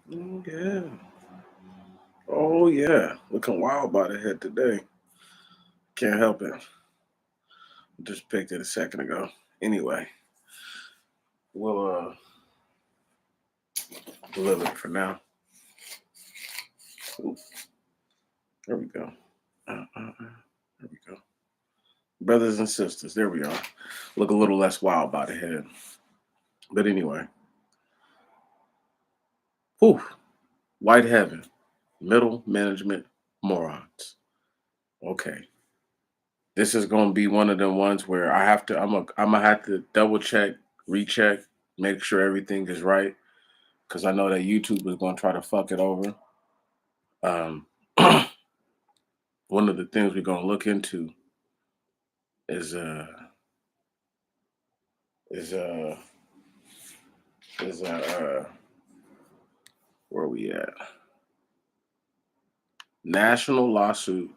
Yeah. Oh yeah. Looking wild by the head today. Can't help it. Just picked it a second ago. Anyway, we'll live it for now. Ooh, there we go. There we go. Brothers and sisters, there we are. Look a little less wild by the head. But anyway, whew, white heaven, middle management morons. Okay. This is gonna be one of them ones where I'm gonna have to double check, recheck, make sure everything is right. Cause I know that YouTube is gonna try to fuck it over. Um one of the things we're gonna look into is is uh is where we at? National lawsuit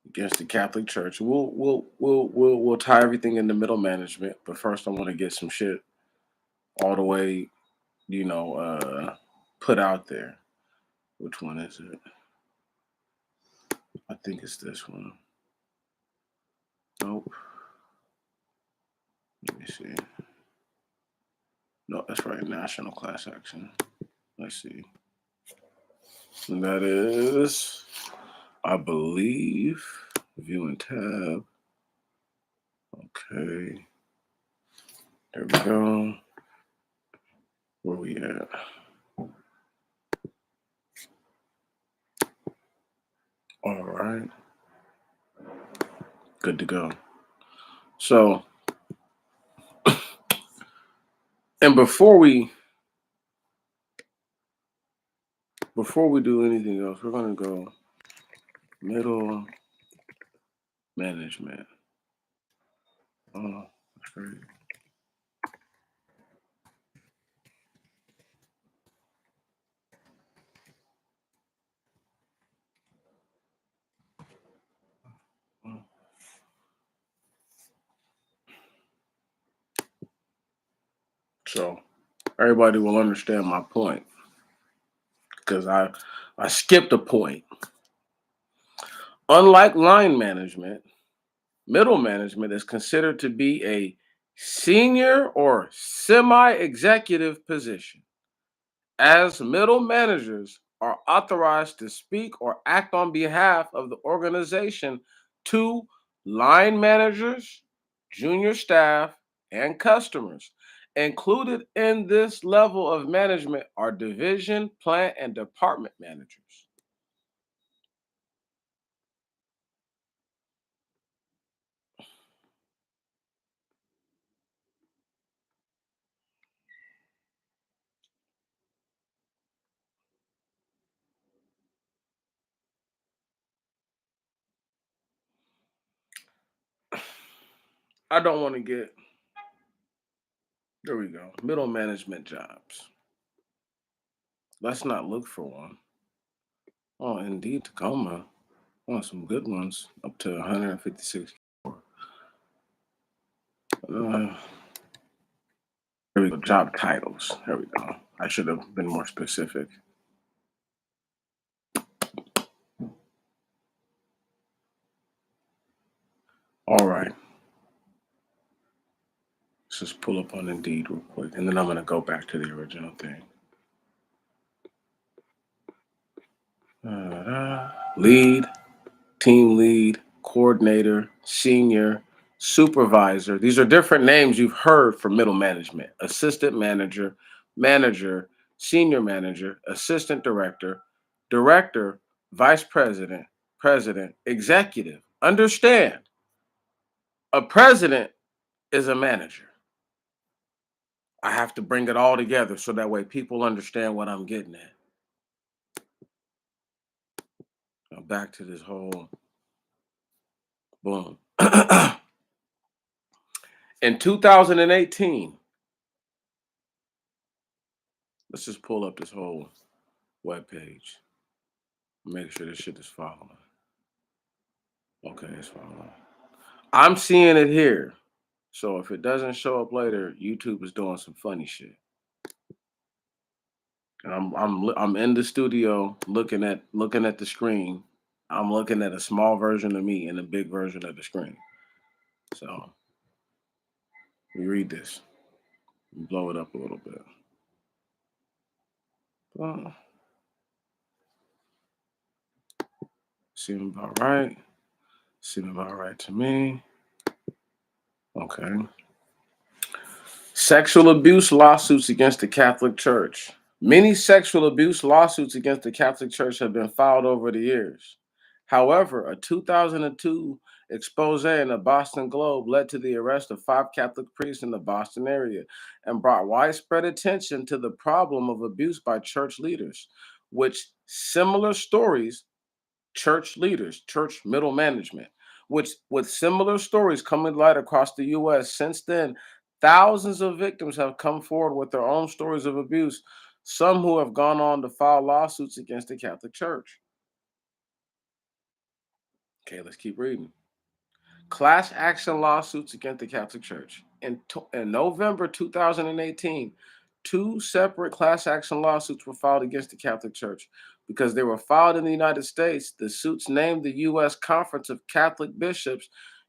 against the Catholic Church. We'll tie everything into middle management, but first I want to get some shit all the way, you know, put out there. Which one is it? I think it's this one. Nope. Let me see. No, that's right. National class action. Let's see. And that is, I believe, view and tab. Okay. There we go. Where we at? All right. Good to go. So, and before we do anything else, we're gonna go middle management. Oh, that's great. So everybody will understand my point because I skipped a point. Unlike line management, middle management is considered to be a senior or semi-executive position, as middle managers are authorized to speak or act on behalf of the organization to line managers, junior staff, and customers. Included in this level of management are division, plant, and department managers. I don't want to get, there we go, middle management jobs. Let's not look for one. Oh, indeed, Tacoma. Oh, some good ones, up to 156. Uh, There we go. Job titles. There we go. I should have been more specific. All right. Let's just pull up on Indeed real quick, and then I'm going to go back to the original thing. Lead, team lead, coordinator, senior, supervisor. These are different names you've heard for middle management: assistant manager, manager, senior manager, assistant director, director, vice president, president, executive. Understand, a president is a manager. I have to bring it all together so that way people understand what I'm getting at. Now back to this whole boom. In 2018, let's just pull up this whole web page. Make sure this shit is following. Okay, it's following. I'm seeing it here. So if it doesn't show up later, YouTube is doing some funny shit. And I'm in the studio looking at the screen. I'm looking at a small version of me and a big version of the screen. So you read this, you blow it up a little bit. Well, seem about right. Seem about right to me. Okay. Sexual abuse lawsuits against the Catholic Church. Many sexual abuse lawsuits against the Catholic Church have been filed over the years. However, a 2002 expose in the Boston Globe led to the arrest of 5 Catholic priests in the Boston area and brought widespread attention to the problem of abuse by church leaders, which similar stories church leaders, church middle management, which with similar stories coming to light across the US. Since then, thousands of victims have come forward with their own stories of abuse, some who have gone on to file lawsuits against the Catholic Church. Okay, let's keep reading. Class action lawsuits against the Catholic Church. In November 2018, 2 separate class action lawsuits were filed against the Catholic Church. Because they were filed in the United States, the suits named the U.S. Conference of Catholic Bishops,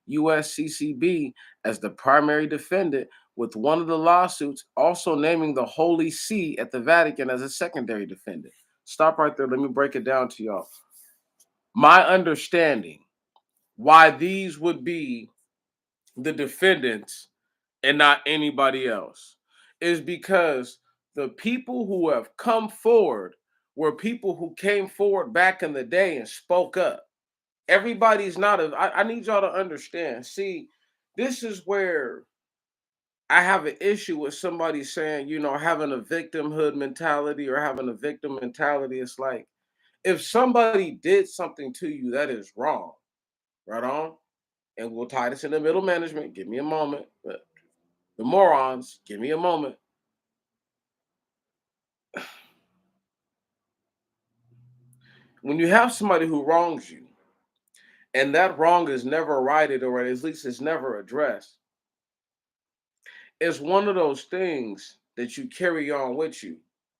USCCB, as the primary defendant, with one of the lawsuits also naming the Holy See at the Vatican as a secondary defendant. Stop right there. Let me break it down to y'all. My understanding why these would be the defendants and not anybody else is because the people who have come forward were people who came forward back in the day and spoke up. Everybody's not I need y'all to understand. See, this is where I have an issue with somebody saying, having a victimhood mentality or having a victim mentality. It's like if somebody did something to you that is wrong, right on, and we'll tie this in the middle management. Give me a moment. But the morons, give me a moment. When you have somebody who wrongs you and that wrong is never righted or at least it's never addressed, it's one of those things that you carry on with you,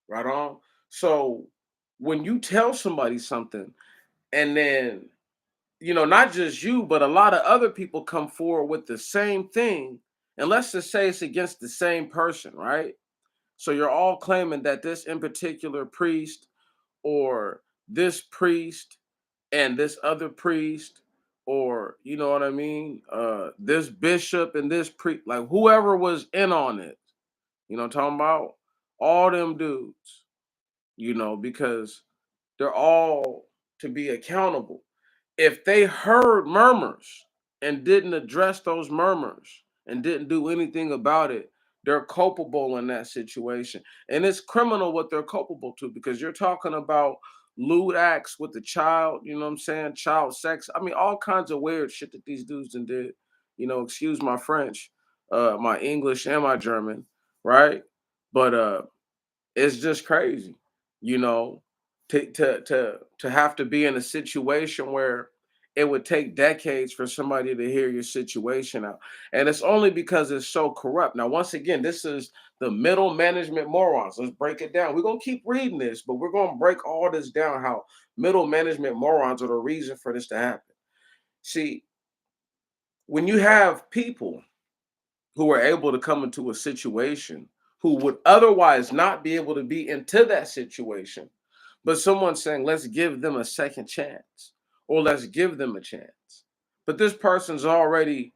right on? So when you tell somebody something and then, not just you, but a lot of other people come forward with the same thing, and let's just say it's against the same person, right? So you're all claiming that this in particular priest or this priest and this other priest or you know what I mean, this bishop and this priest, like whoever was in on it, I'm talking about all them dudes, because they're all to be accountable. If they heard murmurs and didn't address those murmurs and didn't do anything about it, they're culpable in that situation. And it's criminal what they're culpable to because you're talking about lewd acts with the child, you know what I'm saying? Child sex. I mean, all kinds of weird shit that these dudes did. Excuse my French, my English and my German, right? But it's just crazy, you know, to have to be in a situation where it would take decades for somebody to hear your situation out. And it's only because it's so corrupt. Now, once again, this is the middle management morons. Let's break it down. We're gonna keep reading this, but we're gonna break all this down how middle management morons are the reason for this to happen. See, when you have people who are able to come into a situation who would otherwise not be able to be into that situation, but someone saying, let's give them a second chance or let's give them a chance. But this person's already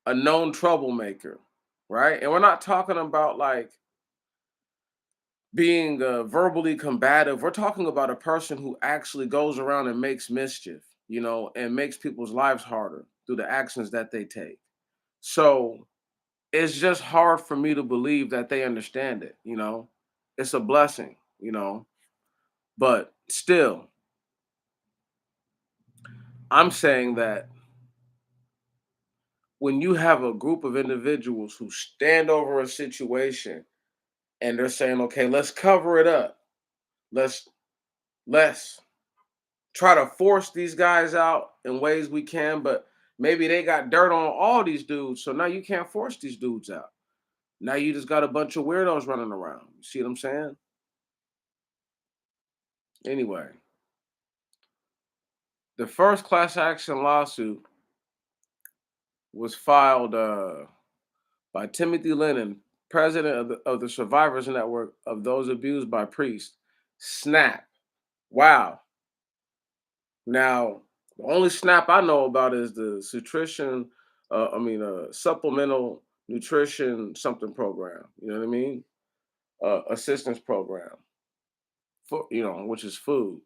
a known troublemaker, right? And we're not talking about like being verbally combative. We're talking about a person who actually goes around and makes mischief, and makes people's lives harder through the actions that they take. So it's just hard for me to believe that they understand it. It's a blessing. But still, I'm saying that when you have a group of individuals who stand over a situation and they're saying, okay, let's cover it up. Let's try to force these guys out in ways we can, but maybe they got dirt on all these dudes. So now you can't force these dudes out. Now you just got a bunch of weirdos running around. You see what I'm saying? Anyway, the first class action lawsuit was filed by Timothy Lennon, president of the Survivors Network of Those Abused by Priests. SNAP. Wow. Now, the only SNAP I know about is the supplemental nutrition something program. You know what I mean? Assistance program for which is food.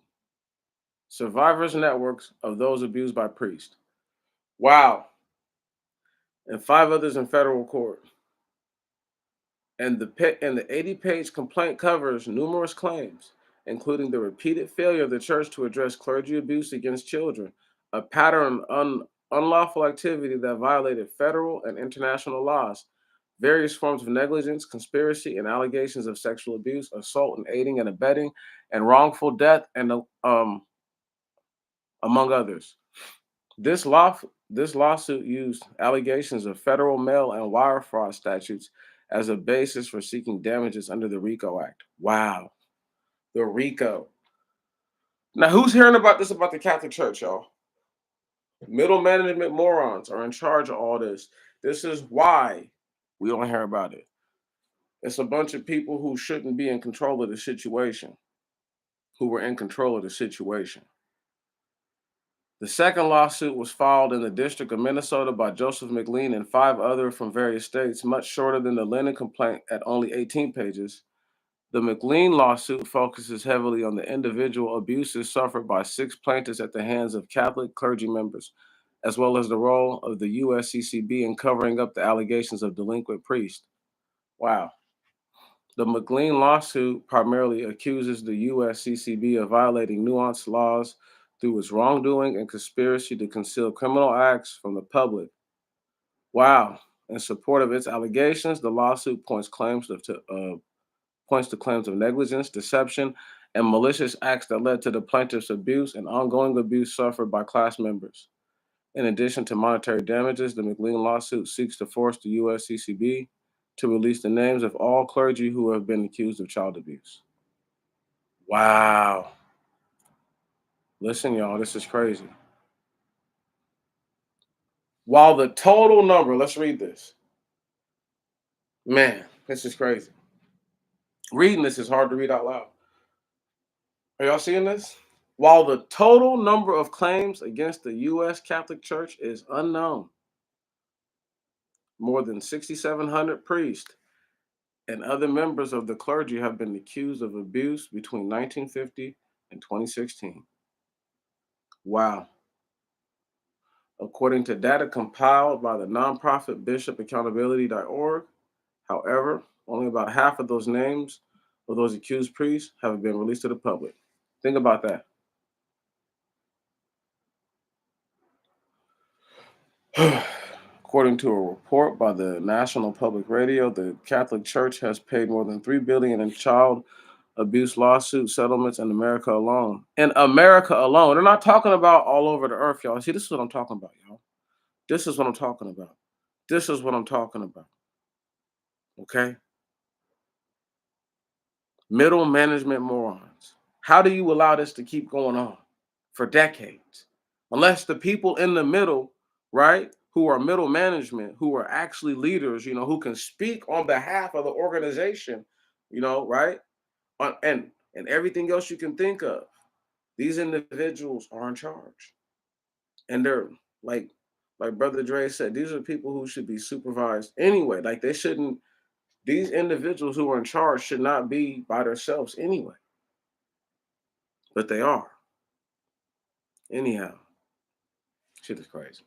Survivors networks of those abused by priests. Wow, and five others in federal court. And the 80-page complaint covers numerous claims, including the repeated failure of the church to address clergy abuse against children, a pattern of unlawful activity that violated federal and international laws, various forms of negligence, conspiracy, and allegations of sexual abuse, assault, and aiding and abetting, and wrongful death, and among others. This lawsuit used allegations of federal mail and wire fraud statutes as a basis for seeking damages under the RICO Act. Wow, the RICO. Now, who's hearing about this about the Catholic Church, y'all? Middle management morons are in charge of all this. This is why we don't hear about it. It's a bunch of people who shouldn't be in control of the situation, who were in control of the situation. The second lawsuit was filed in the District of Minnesota by Joseph McLean and five others from various states, much shorter than the Lennon complaint at only 18 pages. The McLean lawsuit focuses heavily on the individual abuses suffered by six plaintiffs at the hands of Catholic clergy members, as well as the role of the USCCB in covering up the allegations of delinquent priests. Wow. The McLean lawsuit primarily accuses the USCCB of violating nuanced laws through its wrongdoing and conspiracy to conceal criminal acts from the public. Wow. In support of its allegations, the lawsuit points to claims of negligence, deception, and malicious acts that led to the plaintiff's abuse and ongoing abuse suffered by class members. In addition to monetary damages, the McLean lawsuit seeks to force the USCCB to release the names of all clergy who have been accused of child abuse. Wow. Listen, y'all, this is crazy. While the total number, let's read this. Man, this is crazy. Reading this is hard to read out loud. Are y'all seeing this? While the total number of claims against the U.S. Catholic Church is unknown, more than 6,700 priests and other members of the clergy have been accused of abuse between 1950 and 2016. Wow. According to data compiled by the nonprofit bishopaccountability.org, however, only about half of those names of those accused priests have been released to the public. Think about that. According to a report by the National Public Radio, the Catholic Church has paid more than $3 billion in child abuse lawsuit settlements in America alone. In America alone. They're not talking about all over the earth, y'all. See, this is what I'm talking about, y'all. This is what I'm talking about. This is what I'm talking about. Okay? Middle management morons. How do you allow this to keep going on for decades? Unless the people in the middle, right, who are middle management, who are actually leaders, who can speak on behalf of the organization, right? And everything else you can think of. These individuals are in charge. And they're like Brother Dre said, these are people who should be supervised anyway. Like these individuals who are in charge should not be by themselves anyway. But they are. Anyhow, shit is crazy.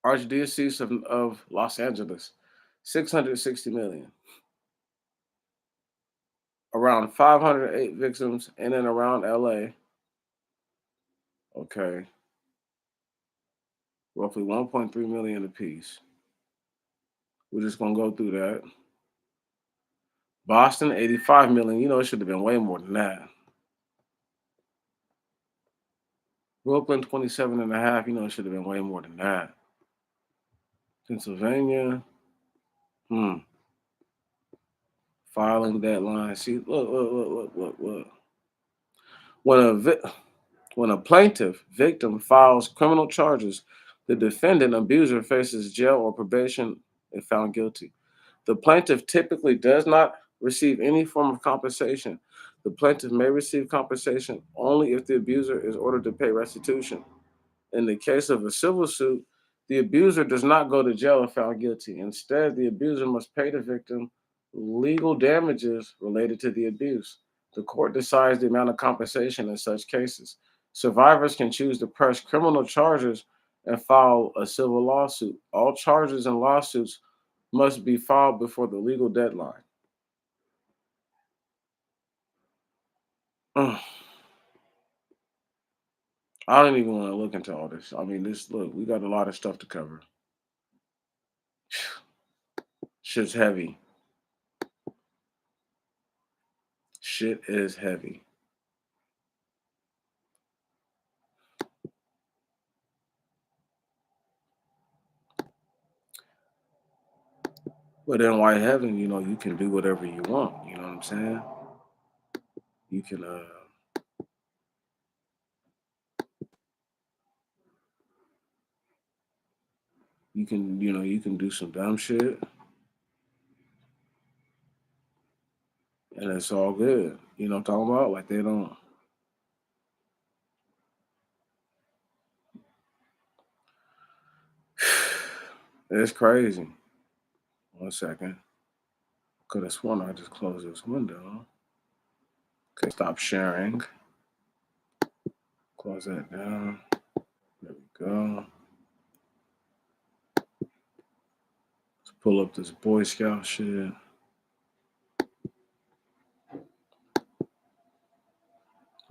Archdiocese of Los Angeles, 660 million. Around 508 victims in and around LA. Okay. Roughly 1.3 million apiece. We're just gonna go through that. Boston, 85 million. It should have been way more than that. Brooklyn, 27 and a half. It should have been way more than that. Pennsylvania, filing deadline. See, look. When a when a plaintiff victim files criminal charges, the defendant abuser faces jail or probation if found guilty. The plaintiff typically does not receive any form of compensation. The plaintiff may receive compensation only if the abuser is ordered to pay restitution. In the case of a civil suit, the abuser does not go to jail if found guilty. Instead, the abuser must pay the victim legal damages related to the abuse. The court decides the amount of compensation in such cases. Survivors can choose to press criminal charges and file a civil lawsuit. All charges and lawsuits must be filed before the legal deadline. Ugh, I don't even want to look into all this. I mean, look, we got a lot of stuff to cover. Shit's heavy. Shit is heavy. But in white heaven, you can do whatever you want. You know what I'm saying? You can you can do some dumb shit and it's all good. You know what I'm talking about? Like they don't it's crazy. One second. Could have sworn I just closed this window. Okay, stop sharing. Close that down. There we go. Let's pull up this Boy Scout shit.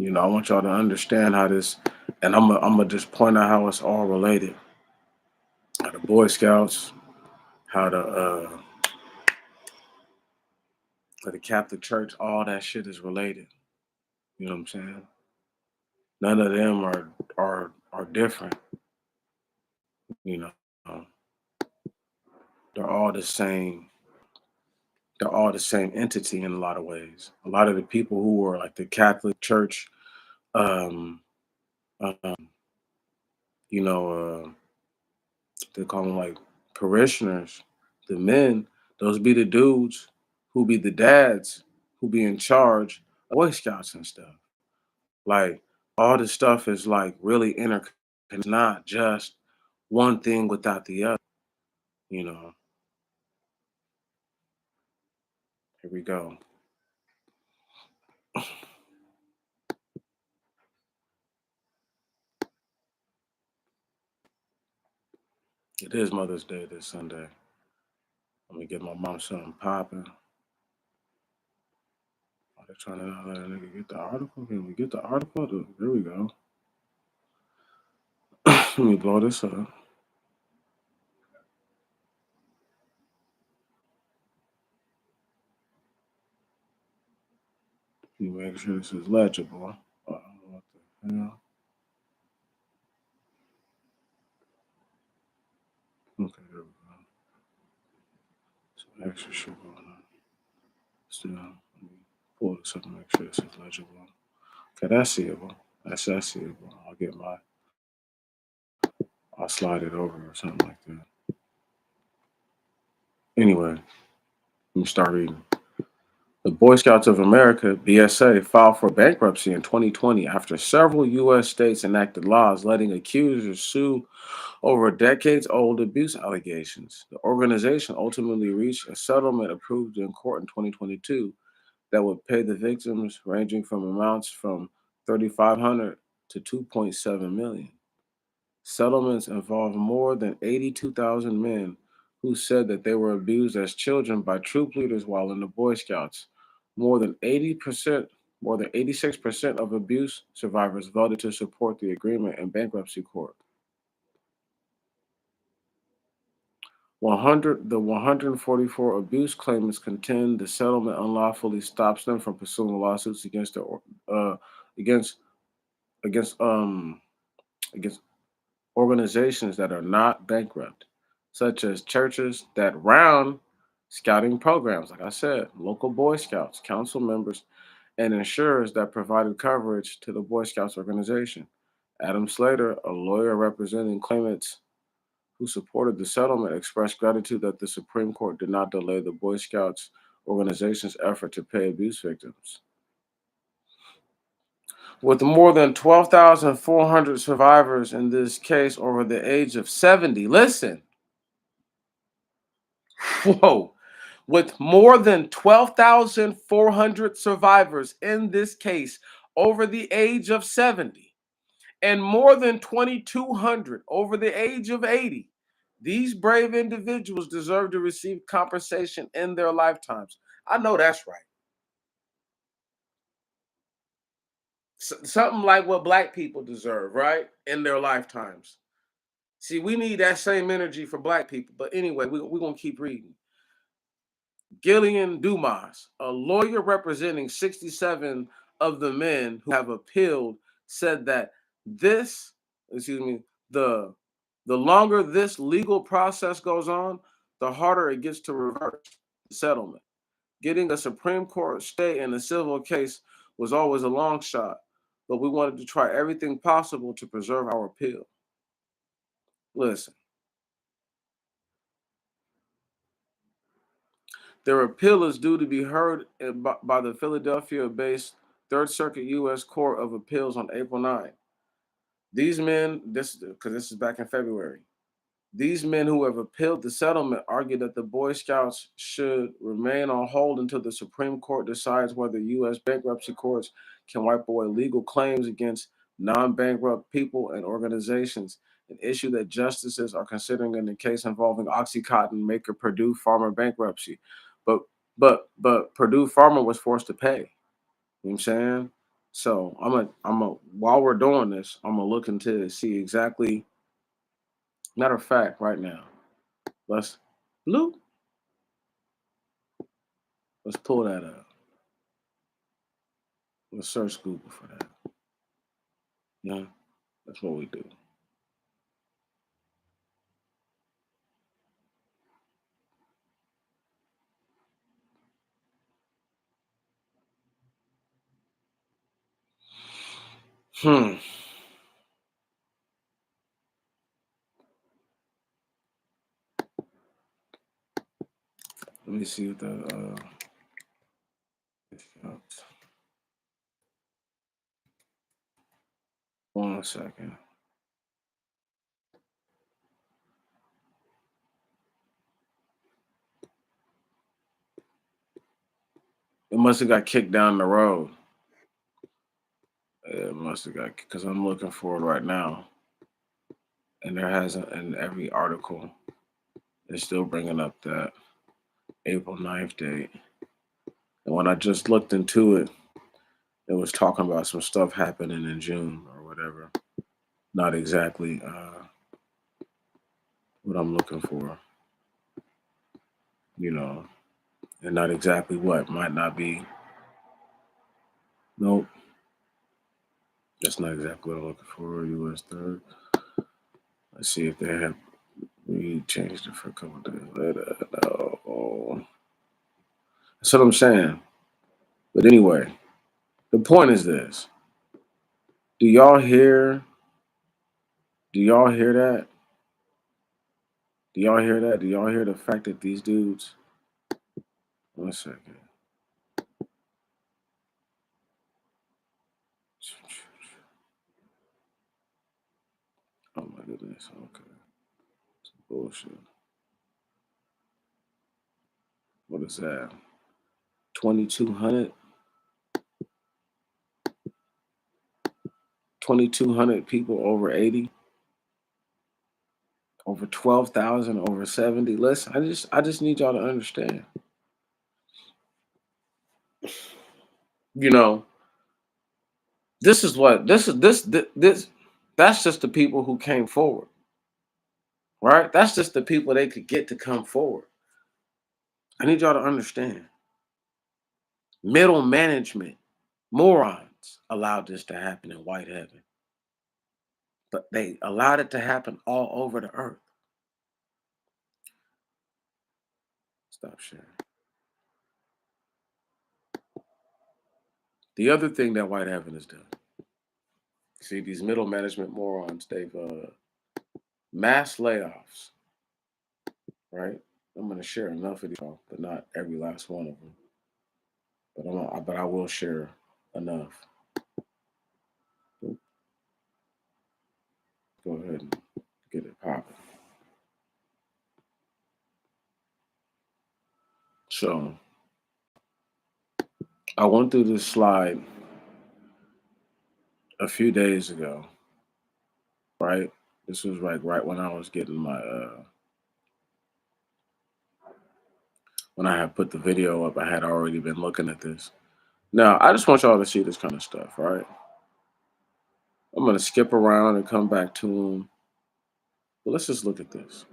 I want y'all to understand how this, and I'm gonna just point out how it's all related. How the Boy Scouts, how the Catholic Church, all that shit is related. You know what I'm saying? None of them are different. You know, Um, they're all the same. They're all the same entity in a lot of ways. A lot of the people who are like the Catholic Church, um, um, you know, they call them like parishioners. The men, those be the dudes who be the dads who be in charge of Boy Scouts and stuff. Like all this stuff is like really interconnected. It's not just one thing without the other. You know, here we go. It is Mother's Day this Sunday. Let me get my mom something popping. Oh, they're trying to not let a nigga get the article. Can we get the article? There we go. Let me blow this up. You make sure this is legible. What the hell? Okay, there we go. Some extra shit going on. Still, let me pull this up and make sure this is legible. Okay, that's seeable. That's seeable. I'll slide it over or something like that. Anyway, let me start reading. The Boy Scouts of America, BSA, filed for bankruptcy in 2020 after several U.S. states enacted laws letting accusers sue over decades old abuse allegations. The organization ultimately reached a settlement approved in court in 2022 that would pay the victims ranging from amounts from 3,500 to 2.7 million. Settlements involve more than 82,000 men who said that they were abused as children by troop leaders while in the Boy Scouts. More than 80%, more than 86% of abuse survivors voted to support the agreement in bankruptcy court. 144 abuse claimants contend the settlement unlawfully stops them from pursuing lawsuits against uh, against against against organizations that are not bankrupt, such as churches that round scouting programs, like I said, local Boy Scouts, council members, and insurers that provided coverage to the Boy Scouts organization. Adam Slater, a lawyer representing claimants who supported the settlement, expressed gratitude that the Supreme Court did not delay the Boy Scouts organization's effort to pay abuse victims. With more than 12,400 survivors in this case over the age of 70, listen, whoa, with more than 12,400 survivors in this case over the age of 70 and more than 2,200 over the age of 80, these brave individuals deserve to receive compensation in their lifetimes. I know that's right. Something like what black people deserve, right? In their lifetimes. See, we need that same energy for black people. But anyway, we're going to keep reading. Gillian Dumas, a lawyer representing 67 of the men who have appealed, said that this, excuse me, the longer this legal process goes on, the harder it gets to reverse the settlement. Getting a Supreme Court stay in a civil case was always a long shot, but we wanted to try everything possible to preserve our appeal. Listen, their appeal is due to be heard by the Philadelphia-based Third Circuit U.S. Court of Appeals on April 9. These men, because this is back in February, these men who have appealed the settlement argue that the Boy Scouts should remain on hold until the Supreme Court decides whether U.S. bankruptcy courts can wipe away legal claims against non-bankrupt people and organizations, an issue that justices are considering in the case involving OxyContin maker Purdue Pharma bankruptcy. But but Purdue Pharma was forced to pay. You know what I'm saying? So while we're doing this, I'm gonna look into see exactly. Matter of fact, right now. Let's Blue. Let's pull that up. Let's search Google for that. Yeah, that's what we do. Hmm. Let me see what the one second. It must have got kicked down the road. It must have got because I'm looking for it right now, and there hasn't. In every article, it's still bringing up that April 9th date. And when I just looked into it, it was talking about some stuff happening in June or whatever. Not exactly what I'm looking for, you know, and not exactly what might not be. Nope, that's not exactly what I'm looking for. U.S. third. Let's see if they have we changed it for a couple days later. No, that's what I'm saying. But anyway, the point is this: Do y'all hear? Do y'all hear that? Do y'all hear that? Do y'all hear the fact that these dudes? One second. Oh my goodness. Okay. Bullshit. What is that? 2,200? 2,200 people over 80? Over 12,000 over 70? Listen, I just need y'all to understand. You know, this is what this that's just the people who came forward. Right? That's just the people they could get to come forward. I need y'all to understand. Middle management, morons allowed this to happen in white heaven. But they allowed it to happen all over the earth. Stop sharing. The other thing that White Heaven has done, see, these middle management morons, they've mass layoffs, right? I'm going to share enough of these, but not every last one of them. But I will share enough. Go ahead and get it popping. So I went through this slide a few days ago, right? This was like right when I was getting my when I had put the video up. I had already been looking at this. Now I just want y'all to see this kind of stuff, right? I'm gonna skip around and come back to them. But let's just look at this.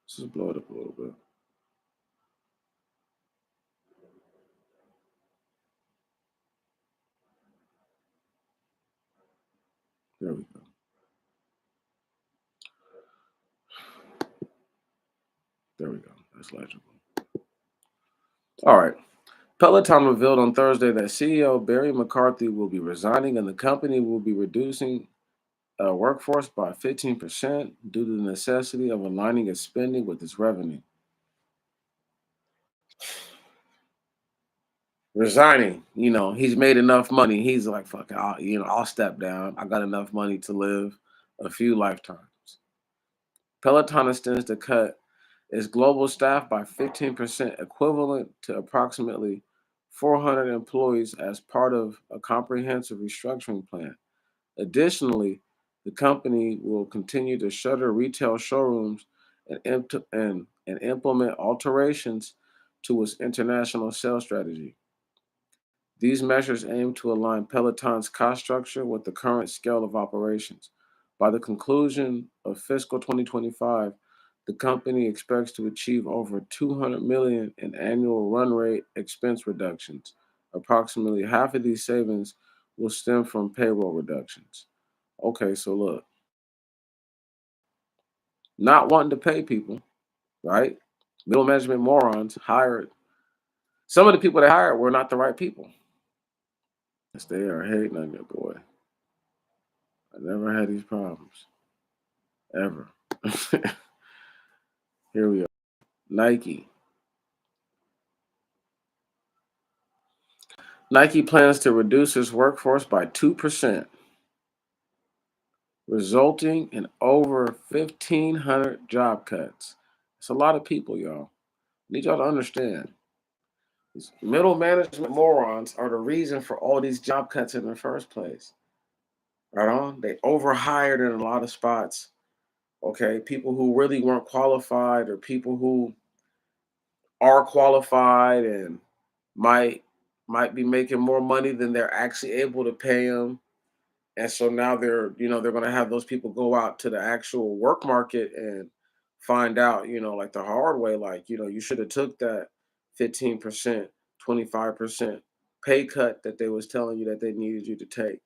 Let's just blow it up a little bit. There we go. There we go. That's legible. All right. Peloton revealed on Thursday that CEO Barry McCarthy will be resigning and the company will be reducing workforce by 15% due to the necessity of aligning its spending with its revenue. Resigning, he's made enough money. He's like, fuck, I'll step down. I got enough money to live a few lifetimes. Peloton intends to cut its global staff by 15%, equivalent to approximately 400 employees as part of a comprehensive restructuring plan. Additionally, the company will continue to shutter retail showrooms and implement alterations to its international sales strategy. These measures aim to align Peloton's cost structure with the current scale of operations. By the conclusion of fiscal 2025, the company expects to achieve over 200 million in annual run rate expense reductions. Approximately half of these savings will stem from payroll reductions. Okay, so look, not wanting to pay people, right? Middle management morons hired. Some of the people they hired were not the right people. Yes, they are hating on your boy. I never had these problems. Ever. Here we are. Nike. Nike plans to reduce its workforce by 2%, resulting in over 1,500 job cuts. It's a lot of people, y'all. Need y'all to understand. These middle management morons are the reason for all these job cuts in the first place. Right on? They overhired in a lot of spots. Okay. People who really weren't qualified or people who are qualified and might might be making more money than they're actually able to pay them. And so now they're going to have those people go out to the actual work market and find out, like the hard way, like, you should have took that 15%, 25% pay cut that they was telling you that they needed you to take.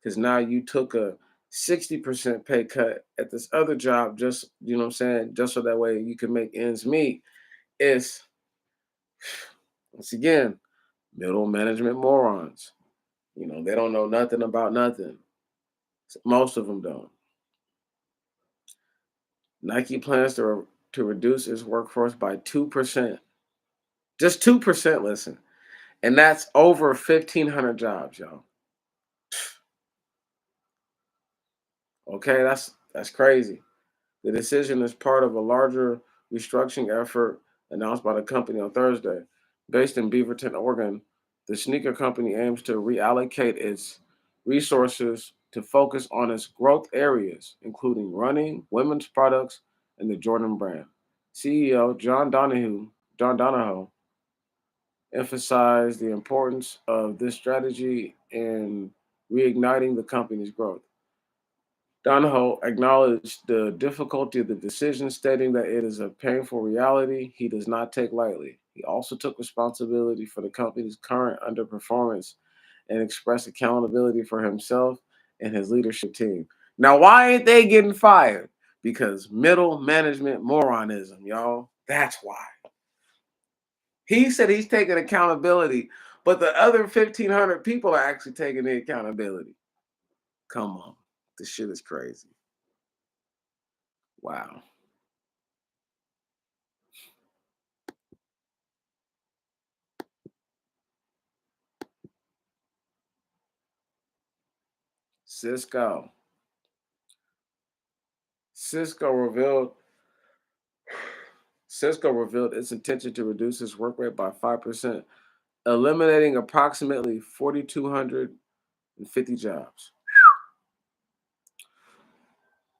Because now you took a 60% pay cut at this other job, just, what I'm saying, just so that way you can make ends meet. It's, once again, middle management morons. They don't know nothing about nothing. Most of them don't. Nike plans to reduce its workforce by 2%. Just 2%, listen. And that's over 1,500 jobs, y'all. Okay, that's crazy. The decision is part of a larger restructuring effort announced by the company on Thursday. Based in Beaverton, Oregon, the sneaker company aims to reallocate its resources to focus on its growth areas, including running, women's products, and the Jordan brand. CEO John Donahoe emphasized the importance of this strategy in reigniting the company's growth. Donahoe acknowledged the difficulty of the decision, stating that it is a painful reality he does not take lightly. He also took responsibility for the company's current underperformance and expressed accountability for himself and his leadership team. Now, why ain't they getting fired? Because middle management moronism, y'all. That's why. He said he's taking accountability, but the other 1,500 people are actually taking the accountability. Come on. This shit is crazy. Wow. Cisco. Cisco revealed Cisco revealed its intention to reduce its work rate by 5%, eliminating approximately 4,250 jobs.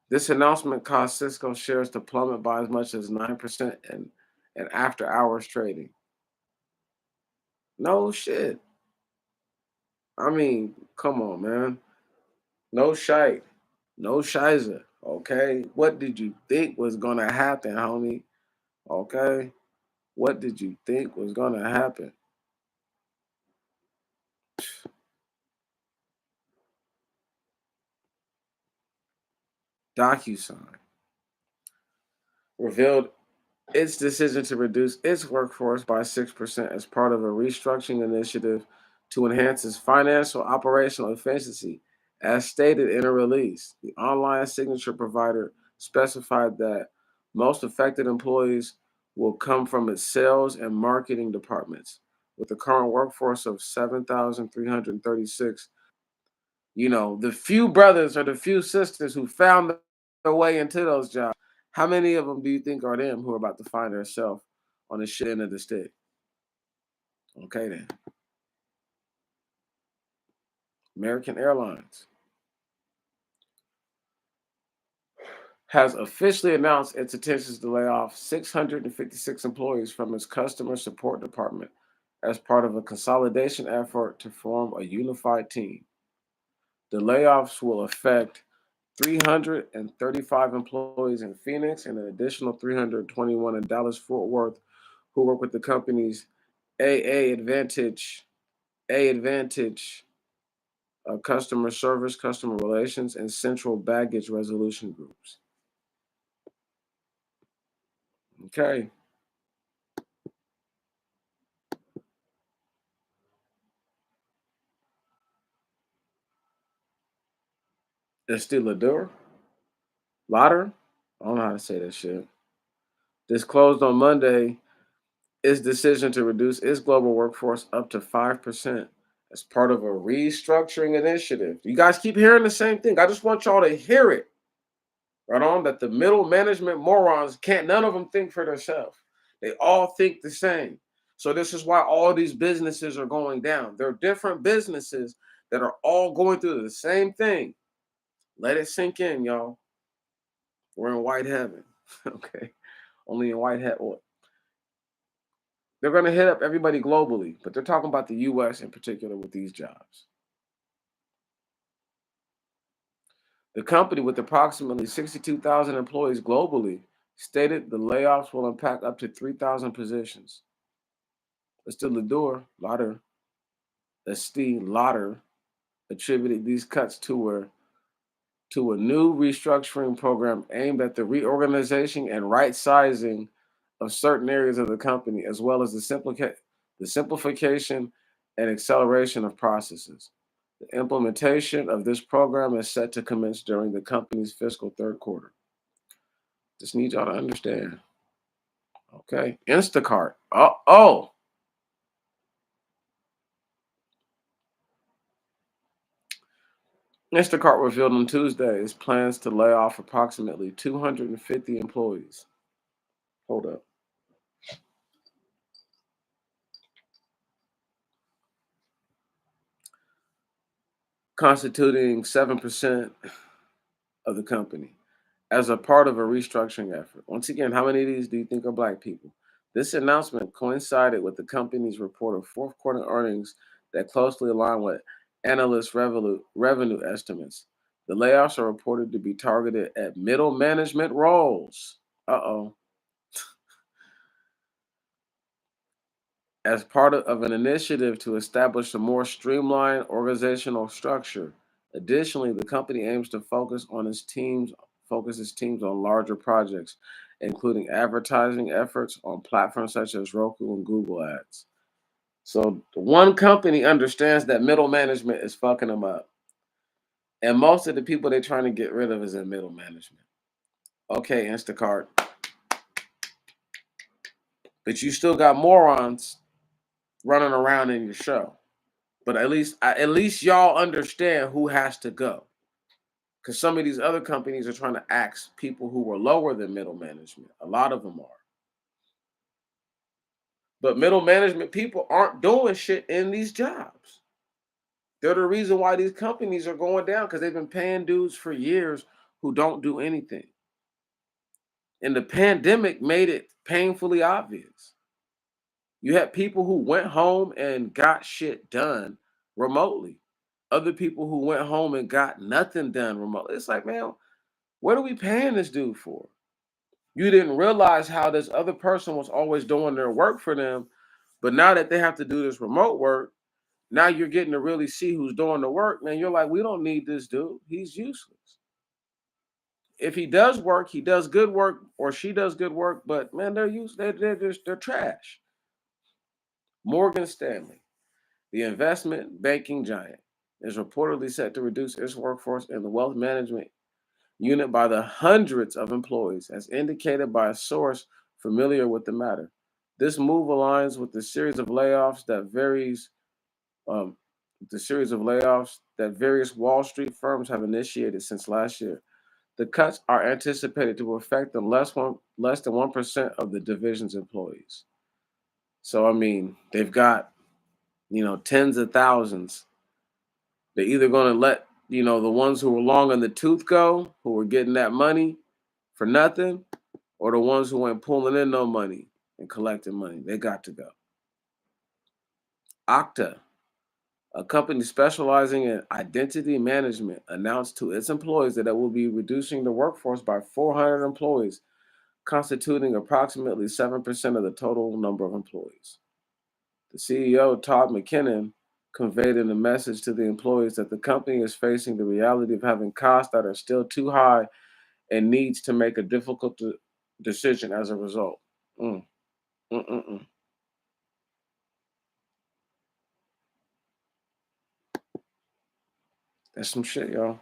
This announcement caused Cisco shares to plummet by as much as 9% in after hours trading. No shit. I mean, come on, man. No shite. No shizer. Okay. What did you think was going to happen, homie? Okay. What did you think was going to happen? DocuSign revealed its decision to reduce its workforce by 6% as part of a restructuring initiative to enhance its financial operational efficiency. As stated in a release, the online signature provider specified that most affected employees will come from its sales and marketing departments. With a current workforce of 7,336, the few brothers or the few sisters who found their way into those jobs, how many of them do you think are them who are about to find themselves on the shit end of the stick? Okay, then. American Airlines has officially announced its intentions to lay off 656 employees from its customer support department as part of a consolidation effort to form a unified team. The layoffs will affect 335 employees in Phoenix and an additional 321 in Dallas Fort Worth who work with the company's AA Advantage, A Advantage customer service, customer relations, and central baggage resolution groups. Okay. Estee Lauder, Lauder, I don't know how to say that shit, disclosed on Monday its decision to reduce its global workforce up to 5% as part of a restructuring initiative. You guys keep hearing the same thing. I just want y'all to hear it. Right on that the middle management morons can't none of them think for themselves. They all think the same. So this is why all these businesses are going down. They're different businesses that are all going through the same thing. Let it sink in, y'all. We're in white heaven. Okay. Only in white heaven. They're going to hit up everybody globally, but they're talking about the US in particular with these jobs. The company, with approximately 62,000 employees globally, stated the layoffs will impact up to 3,000 positions. Lauder, Estee Lauder attributed these cuts to a new restructuring program aimed at the reorganization and right sizing of certain areas of the company, as well as the simplification and acceleration of processes. The implementation of this program is set to commence during the company's fiscal third quarter. Just need y'all to understand. Okay. Instacart. Oh. Instacart revealed on Tuesday its plans to lay off approximately 250 employees. Hold up. Constituting 7% of the company as a part of a restructuring effort. Once again, how many of these do you think are black people? This announcement coincided with the company's report of fourth quarter earnings that closely align with analyst revenue estimates. The layoffs are reported to be targeted at middle management roles. Uh oh. As part of an initiative to establish a more streamlined organizational structure. Additionally, the company aims to focus its teams on larger projects including advertising efforts on platforms such as Roku and Google Ads. So one company understands that middle management is fucking them up. And most of the people they're trying to get rid of is in middle management. Okay, Instacart. But you still got morons running around in your show. But at least y'all understand who has to go. Because some of these other companies are trying to axe people who were lower than middle management. A lot of them are. But middle management people aren't doing shit in these jobs. They're the reason why these companies are going down because they've been paying dudes for years who don't do anything. And the pandemic made it painfully obvious. You had people who went home and got shit done remotely. Other people who went home and got nothing done remotely. It's like, man, what are we paying this dude for? You didn't realize how this other person was always doing their work for them. But now that they have to do this remote work, now you're getting to really see who's doing the work. Man, you're like, we don't need this dude. He's useless. If he does work, he does good work, or she does good work. But man, they're trash. Morgan Stanley, the investment banking giant, is reportedly set to reduce its workforce in the wealth management unit by the hundreds of employees, as indicated by a source familiar with the matter. This move aligns with um, the series of layoffs that various Wall Street firms have initiated since last year. The cuts are anticipated to affect the less than 1% of the division's employees. So I mean, they've got tens of thousands. They're either going to let the ones who were long on the tooth go, who were getting that money for nothing, or the ones who ain't pulling in no money and collecting money. They got to go. Okta, a company specializing in identity management, announced to its employees that it will be reducing the workforce by 400 employees, constituting approximately 7% of the total number of employees. The CEO, Todd McKinnon, conveyed in a message to the employees that the company is facing the reality of having costs that are still too high and needs to make a difficult decision as a result. Mm, mm, mm, mm. That's some shit, y'all.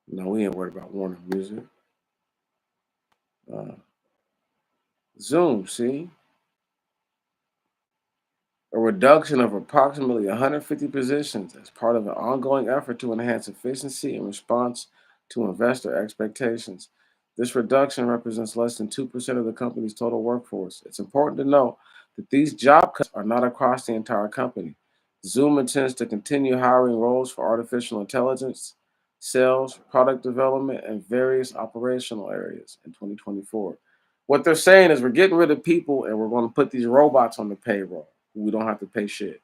No, we ain't worried about Warner Music. Uh, Zoom, see? A reduction of approximately 150 positions as part of an ongoing effort to enhance efficiency in response to investor expectations. This reduction represents less than 2% of the company's total workforce. It's important to note that these job cuts are not across the entire company. Zoom intends to continue hiring roles for artificial intelligence, sales, product development, and various operational areas in 2024. What they're saying is we're getting rid of people and we're going to put these robots on the payroll. We don't have to pay shit.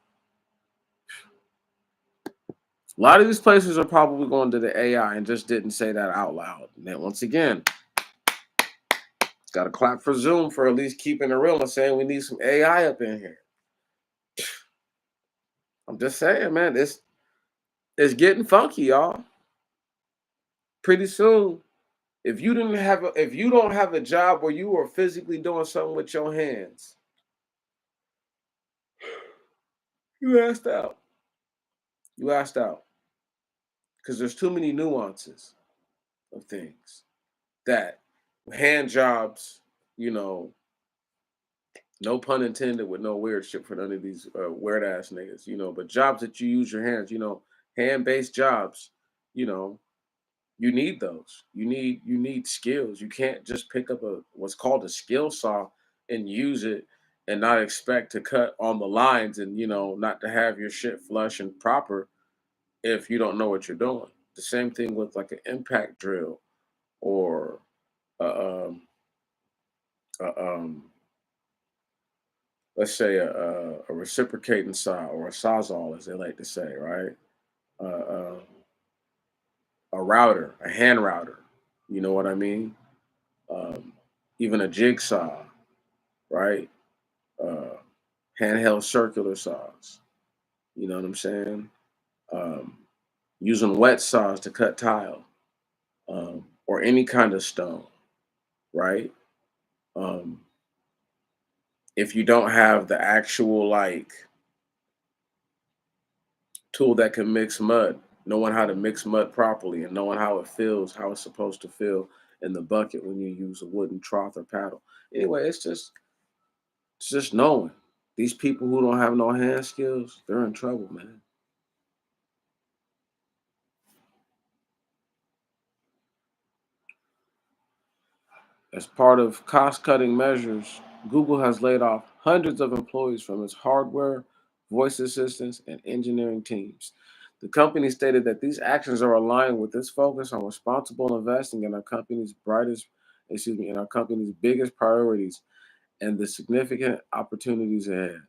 A lot of these places are probably going to the AI and just didn't say that out loud. And then once again, got to clap for Zoom for at least keeping it real and saying we need some AI up in here. I'm just saying, man, it's getting funky, y'all. Pretty soon, if you don't have a job where you are physically doing something with your hands, you asked out. You asked out because there's too many nuances of things that hand jobs, you know, no pun intended with no weird shit for none of these weird ass niggas, but jobs that you use your hands, hand based jobs, you know, you need those. You need skills. You can't just pick up a what's called a skill saw and use it and not expect to cut on the lines and not to have your shit flush and proper if you don't know what you're doing. The same thing with like an impact drill or a, a, let's say a reciprocating saw or a sawzall, as they like to say, right? Uh, uh, a router, a hand router. You know what I mean? Um, Even a jigsaw, right? Uh, Handheld circular saws. You know what I'm saying? Um, using wet saws to cut tile, or any kind of stone, right? Um, if you don't have the actual like tool that can mix mud, knowing how to mix mud properly and knowing how it feels, how it's supposed to feel in the bucket when you use a wooden trough or paddle. Anyway, it's just knowing. These people who don't have no hand skills, they're in trouble, man. As part of cost-cutting measures, Google has laid off hundreds of employees from its hardware, voice assistants, and engineering teams. The company stated that these actions are aligned with its focus on responsible investing in our company's biggest priorities and the significant opportunities ahead.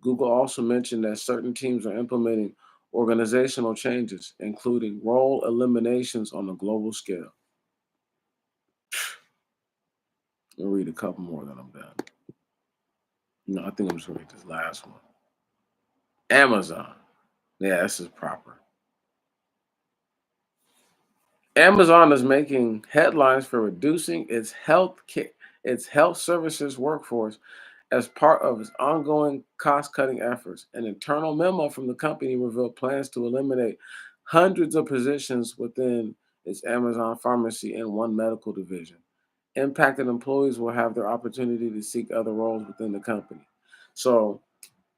Google also mentioned that certain teams are implementing organizational changes, including role eliminations on a global scale. I'll read a couple more, then I'm done. No, I think I'm just gonna read this last one. Amazon. Yeah, this is proper. Amazon is making headlines for reducing its health services workforce as part of its ongoing cost-cutting efforts. An internal memo from the company revealed plans to eliminate hundreds of positions within its Amazon pharmacy and one medical division. Impacted employees will have their opportunity to seek other roles within the company. So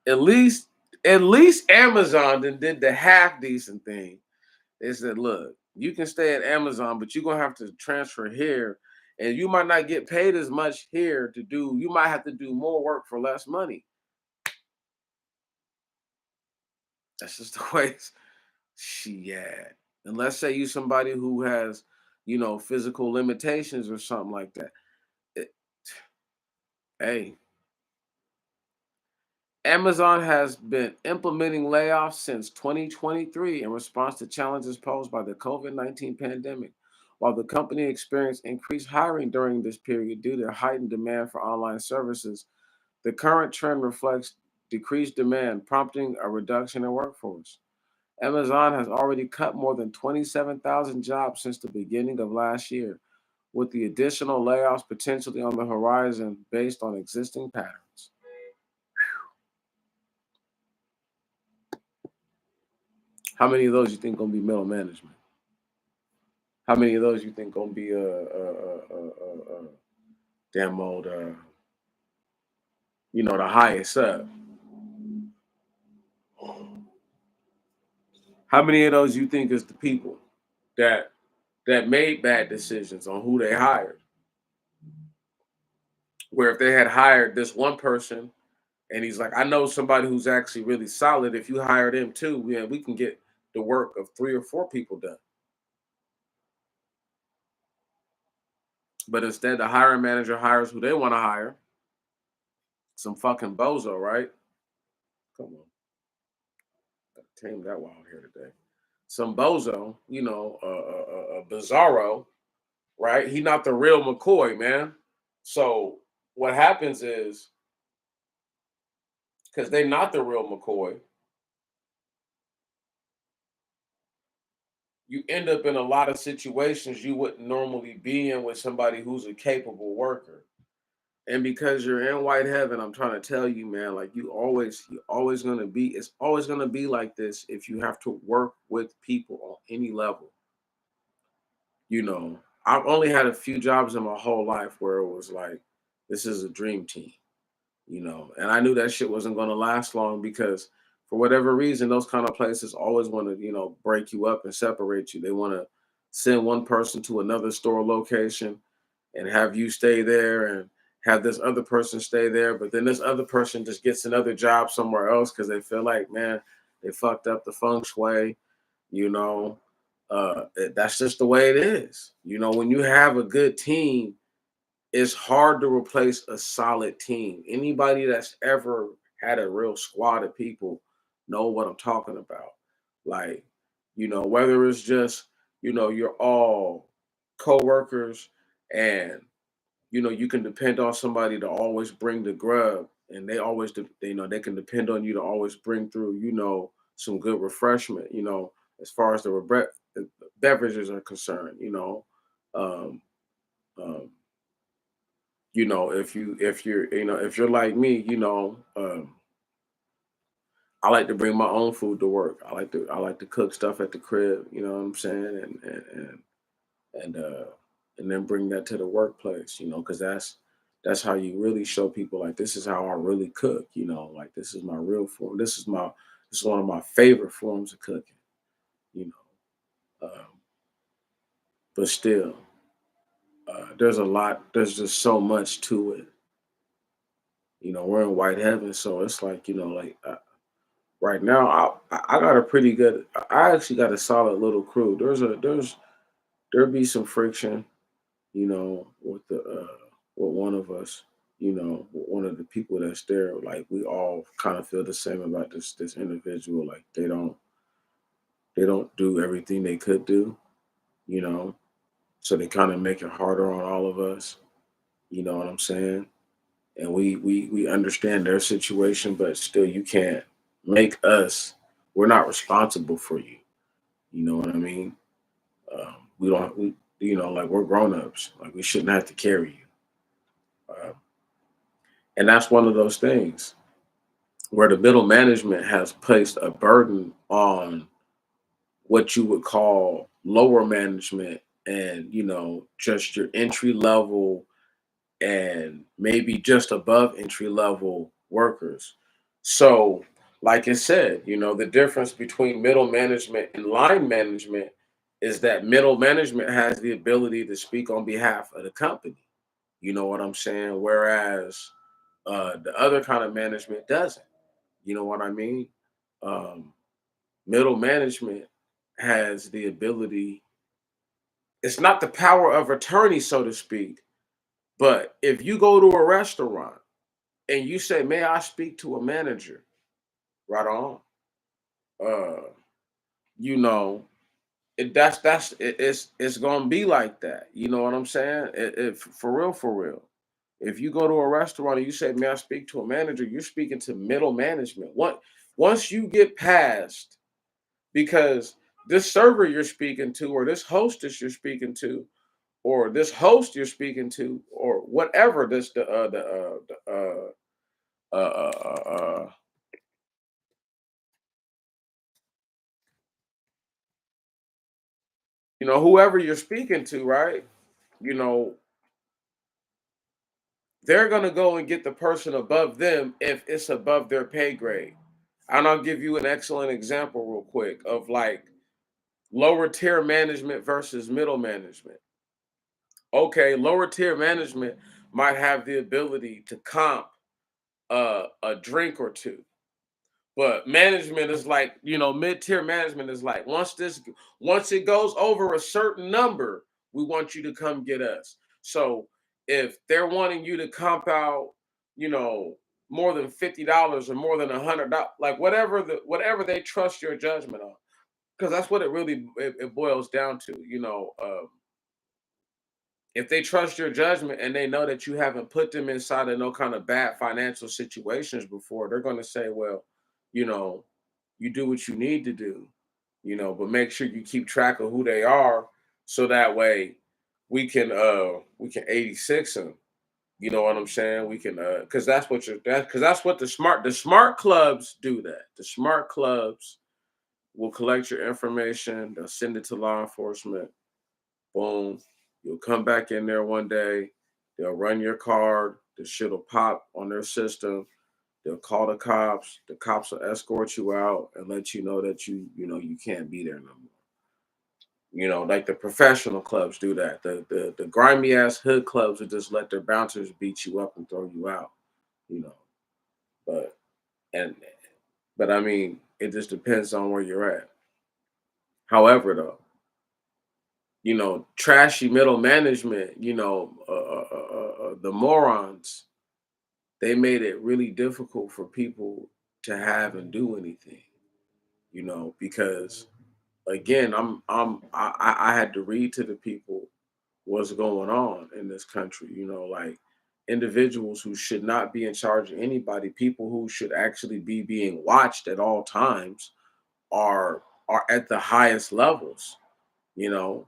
at least at least Amazon did the half decent thing. They said, look, you can stay at Amazon, but you're gonna have to transfer here. And you might not get paid as much here to do, you might have to do more work for less money. That's just the way yeah. And let's say you somebody who has, physical limitations or something like that. It- hey, Amazon has been implementing layoffs since 2023 in response to challenges posed by the COVID-19 pandemic. While the company experienced increased hiring during this period due to heightened demand for online services, the current trend reflects decreased demand, prompting a reduction in workforce. Amazon has already cut more than 27,000 jobs since the beginning of last year, with the additional layoffs potentially on the horizon based on existing patterns. How many of those you think gonna be middle management? How many of those you think gonna be damn old the highest up? How many of those you think is the people that made bad decisions on who they hired? Where if they had hired this one person and he's like, I know somebody who's actually really solid. If you hire them too, yeah, we can get the work of three or four people done. But instead, the hiring manager hires who they want to hire. Some fucking bozo, right? Come on, gotta tame that wild here today. Some bozo, bizarro, right? He not the real McCoy, man. So what happens is because they not the real McCoy, you end up in a lot of situations you wouldn't normally be in with somebody who's a capable worker. And because you're in white heaven, I'm trying to tell you, man, like you're always gonna be, it's always gonna be like this if you have to work with people on any level. I've only had a few jobs in my whole life where it was like, this is a dream team, and I knew that shit wasn't gonna last long because for whatever reason, those kind of places always want to, break you up and separate you. They want to send one person to another store location and have you stay there and have this other person stay there. But then this other person just gets another job somewhere else because they feel like, man, they fucked up the feng shui, you know. That's just the way it is. When you have a good team, it's hard to replace a solid team. Anybody that's ever had a real squad of people know what I'm talking about. Like, whether it's just, you're all co-workers and you can depend on somebody to always bring the grub, and they always, they can depend on you to always bring through, some good refreshment. as far as the beverages are concerned. Um, um, if you're like me, I like to bring my own food to work. I like to cook stuff at the crib. You know what I'm saying, and uh, and then bring that to the workplace. Because that's how you really show people like this is how I really cook. Like this is my real form. This is one of my favorite forms of cooking. You but still, there's a lot. There's just so much to it. We're in white heaven, so it's like like right now, I got a pretty good. I actually got a solid little crew. There'll be some friction, with the with one of us, with one of the people that's there. Like we all kind of feel the same about this individual. Like they don't do everything they could do, you know. So they kind of make it harder on all of us. You know what I'm saying? And we understand their situation, but still, you can't make us. We're not responsible for you. You know what I mean? We don't. Like we're grown ups. Like we shouldn't have to carry you. And that's one of those things where the middle management has placed a burden on what you would call lower management and just your entry level and maybe just above entry level workers. So, like I said, the difference between middle management and line management is that middle management has the ability to speak on behalf of the company. You know what I'm saying? Whereas the other kind of management doesn't. You know what I mean? Um, Middle management has the ability, it's not the power of attorney, so to speak, but if you go to a restaurant and you say, "May I speak to a manager?" Right on. Uh, you know, it's gonna be like that. You know what I'm saying? For real, for real. If you go to a restaurant and you say, "May I speak to a manager?" You're speaking to middle management. Once you get past, because this server you're speaking to, or this hostess you're speaking to, or this host you're speaking to, or whatever this uh, uh, uh, uh, whoever you're speaking to, right? You know, they're gonna go and get the person above them if it's above their pay grade. And I'll give you an excellent example real quick of like lower tier management versus middle management. Okay, lower tier management might have the ability to comp a drink or two. But management is like, mid-tier management is like, once it goes over a certain number, we want you to come get us. So if they're wanting you to comp out, you know, more than $50 or more than $100, like whatever they trust your judgment on, because that's what it boils down to. If they trust your judgment and they know that you haven't put them inside of no kind of bad financial situations before, they're going to say, well, you know, you do what you need to do, but make sure you keep track of who they are so that way we can 86 them. You know what I'm saying? We can because that's what the smart clubs do that. The smart clubs will collect your information, they'll send it to law enforcement. Boom. You'll come back in there one day. They'll run your card. The shit will pop on their system. They'll call the cops. The cops will escort you out and let you know that you can't be there no more. Like the professional clubs do that. The grimy ass hood clubs will just let their bouncers beat you up and throw you out. You know, but and but I mean, it just depends on where you're at. However, though, trashy middle management, the morons, they made it really difficult for people to have and do anything, because again, I had to read to the people what's going on in this country, like individuals who should not be in charge of anybody, people who should actually be being watched at all times are are at the highest levels. You know,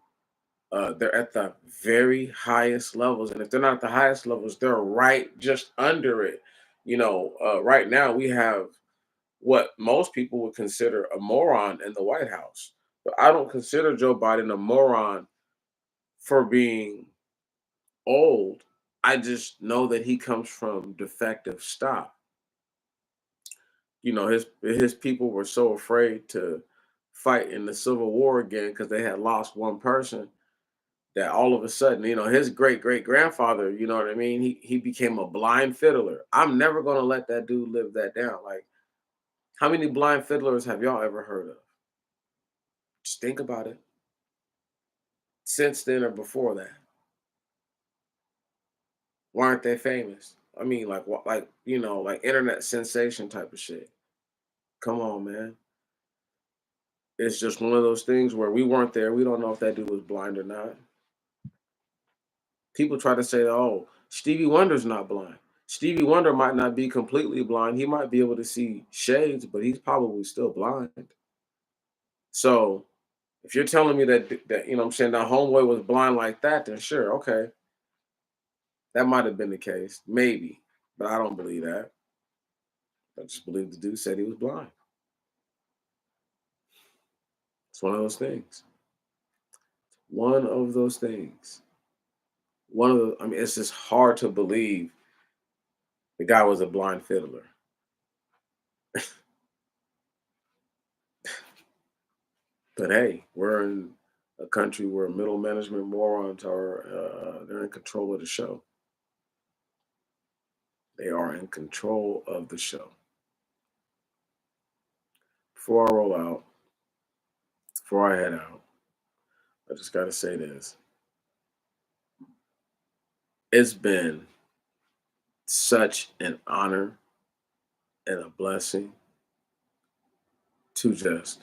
they're at the very highest levels, and if they're not at the highest levels, they're right just under it. Right now we have what most people would consider a moron in the White House, but I don't consider Joe Biden a moron for being old. I just know that he comes from defective stock. His people were so afraid to fight in the Civil War again because they had lost one person, that all of a sudden, his great great grandfather, you know what I mean? He became a blind fiddler. I'm never gonna let that dude live that down. Like, how many blind fiddlers have y'all ever heard of? Just think about it. Since then or before that, why aren't they famous? I mean, like what, like internet sensation type of shit. Come on, man. It's just one of those things where we weren't there. We don't know if that dude was blind or not. People try to say, "Oh, Stevie Wonder's not blind." Stevie Wonder might not be completely blind. He might be able to see shades, but he's probably still blind. So, if you're telling me that what I'm saying, that homeboy was blind like that, then sure, okay, that might have been the case, maybe, but I don't believe that. I just believe the dude said he was blind. It's one of those things. One of those things. I mean, it's just hard to believe the guy was a blind fiddler. But hey, we're in a country where middle management morons are they're in control of the show. They are in control of the show. Before I roll out, before I head out, I just got to say this. It's been such an honor and a blessing to just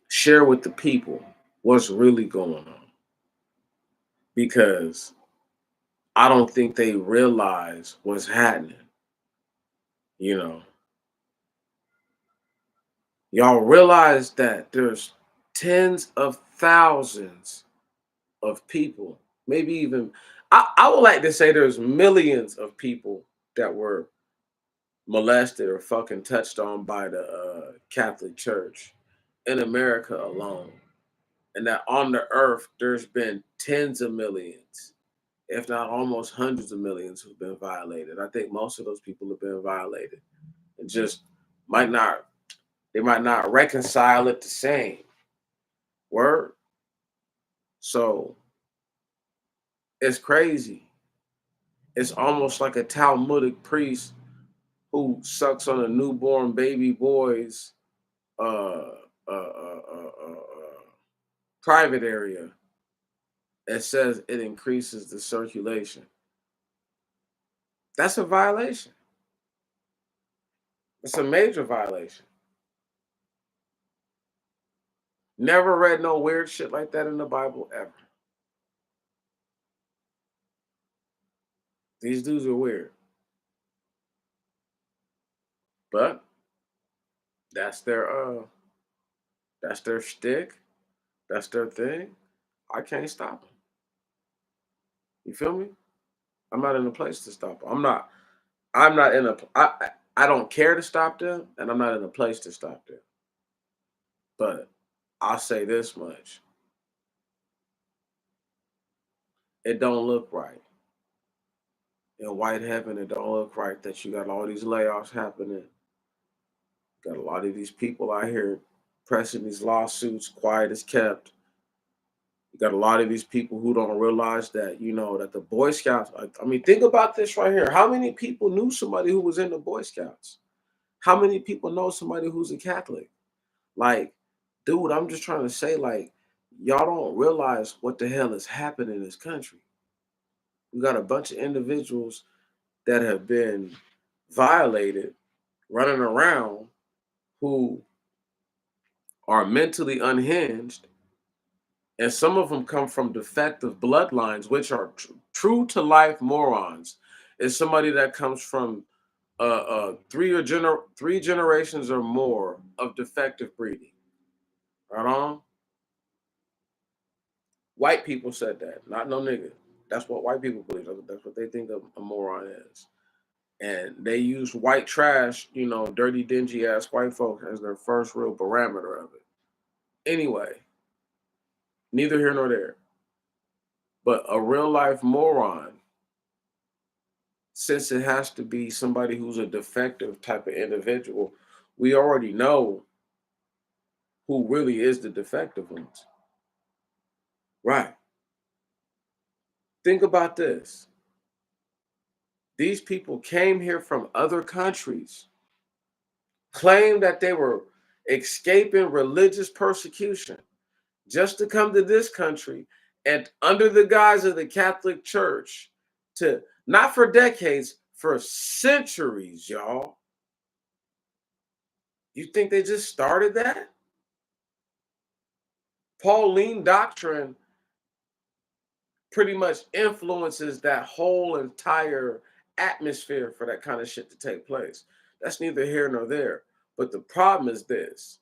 share with the people what's really going on, because I don't think they realize what's happening. You know, y'all realize that there's tens of thousands of people, maybe even, I would like to say there's millions of people that were molested or fucking touched on by the Catholic Church in America alone. And that on the earth, there's been tens of millions, if not almost hundreds of millions, who've been violated. I think most of those people have been violated and just might not, they might not reconcile it the same. Word. So it's crazy. It's almost like a Talmudic priest who sucks on a newborn baby boy's uh, uh, uh, uh, uh, uh, private area and says it increases the circulation. That's a violation. It's a major violation. Never read no weird shit like that in the Bible ever. These dudes are weird, but that's their that's their shtick. That's their thing. I can't stop them. You feel me? I'm not in a place to stop them. I'm not in a. I don't care to stop them, and I'm not in a place to stop them. But I'll say this much: it don't look right in white heaven. It don't look right that you got all these layoffs happening. Got a lot of these people out here pressing these lawsuits, quiet as kept. You got a lot of these people who don't realize that, that the Boy Scouts, I mean, think about this right here. How many people knew somebody who was in the Boy Scouts? How many people know somebody who's a Catholic? Like, dude, I'm just trying to say, like, y'all don't realize what the hell is happening in this country. We got a bunch of individuals that have been violated running around who are mentally unhinged, and some of them come from defective bloodlines, which are true to life morons. Is somebody that comes from three generations or more of defective breeding. Right on. White people said that, not no nigga. That's what white people believe. That's what they think a moron is. And they use white trash, dirty, dingy ass white folk as their first real parameter of it. Anyway, neither here nor there. But a real life moron, since it has to be somebody who's a defective type of individual, we already know who really is the defective ones. Right. Think about this. These people came here from other countries, claimed that they were escaping religious persecution just to come to this country and under the guise of the Catholic Church to not for decades, for centuries, y'all. You think they just started that? Pauline doctrine pretty much influences that whole entire atmosphere for that kind of shit to take place. That's neither here nor there. But the problem is this: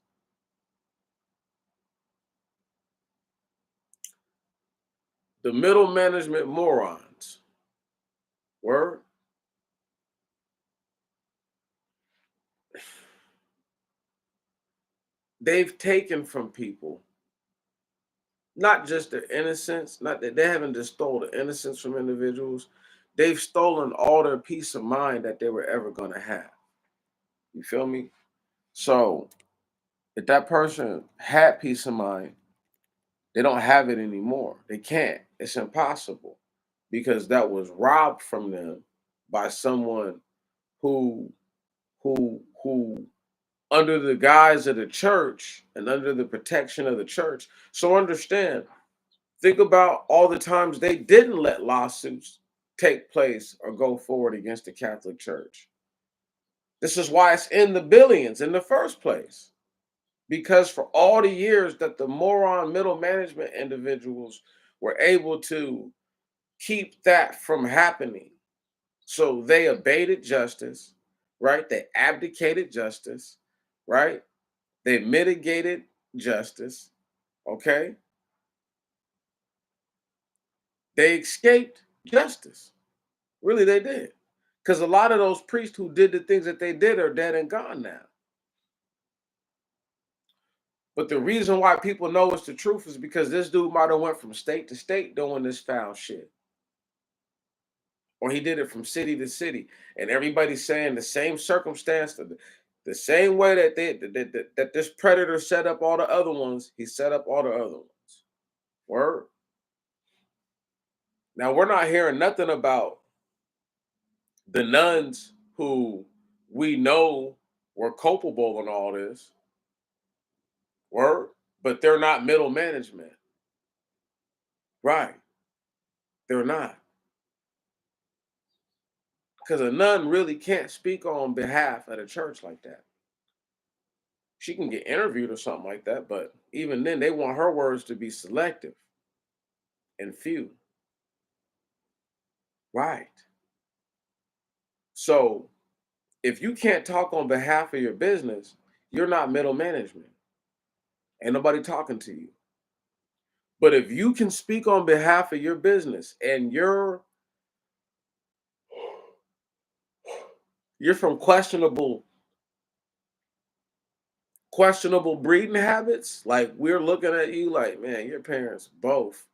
the middle management morons, word, they've taken from people not just their innocence, not that they haven't just stole the innocence from individuals, they've stolen all their peace of mind that they were ever going to have. You feel me? So if that person had peace of mind, they don't have it anymore. They can't. It's impossible because that was robbed from them by someone who who under the guise of the church and under the protection of the church. So understand, think about all the times they didn't let lawsuits take place or go forward against the Catholic Church. This is why it's in the billions in the first place. Because for all the years that the moron middle management individuals were able to keep that from happening. So they abated justice, right? They abdicated justice, right? They mitigated justice, okay? They escaped justice. Really, they did. Because a lot of those priests who did the things that they did are dead and gone now. But the reason why people know it's the truth is because this dude might have went from state to state doing this foul shit. Or he did it from city to city. And everybody's saying the same circumstance, the same way that this predator set up all the other ones, he set up all the other ones. Word. Now we're not hearing nothing about the nuns who we know were culpable in all this. Word. But they're not middle management. Right. They're not. Because a nun really can't speak on behalf of the church like that. She can get interviewed or something like that, but even then, they want her words to be selective and few. Right. So if you can't talk on behalf of your business, you're not middle management. Ain't nobody talking to you. But if you can speak on behalf of your business and you're from questionable breeding habits, like we're looking at you like, man, your parents both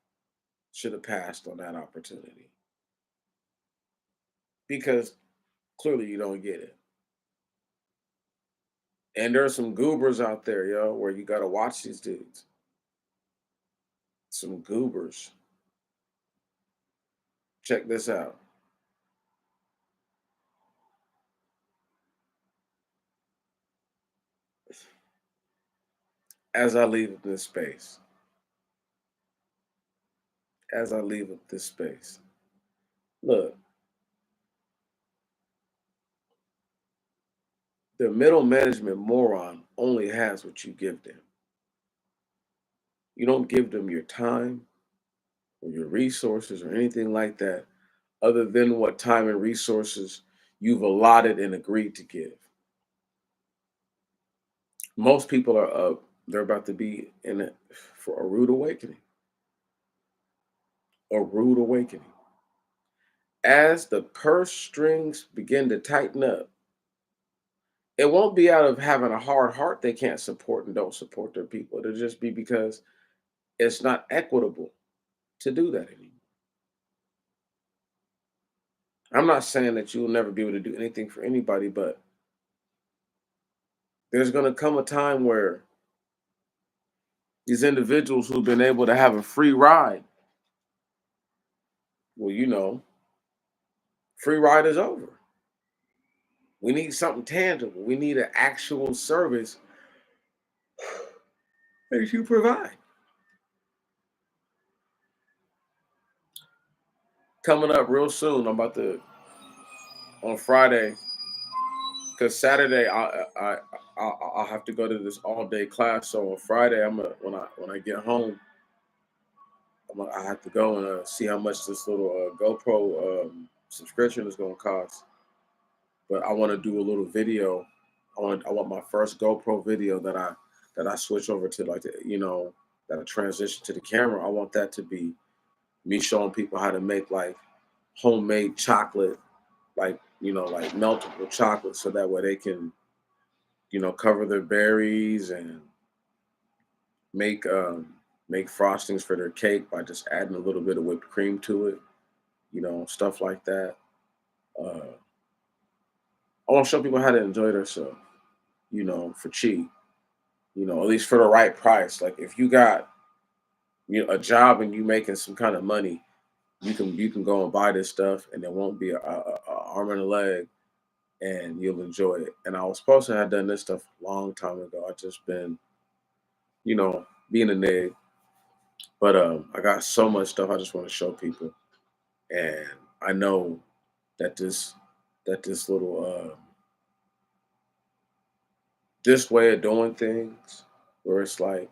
should have passed on that opportunity because clearly you don't get it. And there's some goobers out there, yo, where you gotta watch these dudes. Some goobers. Check this out. As I leave this space, as I leave this space, look, the middle management moron only has what you give them. You don't give them your time or your resources or anything like that, other than what time and resources you've allotted and agreed to give. Most people are They're about to be in it for a rude awakening. A rude awakening. As the purse strings begin to tighten up, it won't be out of having a hard heart they can't support and don't support their people. It'll just be because it's not equitable to do that anymore. I'm not saying that you'll never be able to do anything for anybody, but there's going to come a time where these individuals who've been able to have a free ride, well, free ride is over. We need something tangible. We need an actual service that you provide. Coming up real soon, I'm about to on Friday because Saturday I'll have to go to this all day class. So on Friday, when I get home, I have to go and see how much this little GoPro subscription is going to cost. But I want to do a little video. I want my first GoPro video that I switch over to, like that I transition to the camera. I want that to be me showing people how to make like homemade chocolate, like meltable chocolate, so that way they can cover their berries and make make frostings for their cake by just adding a little bit of whipped cream to it, stuff like that. Uh, I want to show people how to enjoy themselves, for cheap, at least for the right price. Like if you got a job and you making some kind of money, you can go and buy this stuff, and there won't be a arm and a leg, and you'll enjoy it. And I was supposed to have done this stuff a long time ago. I just been, being a nig. But I got so much stuff I just want to show people, and I know that this little this way of doing things, where it's like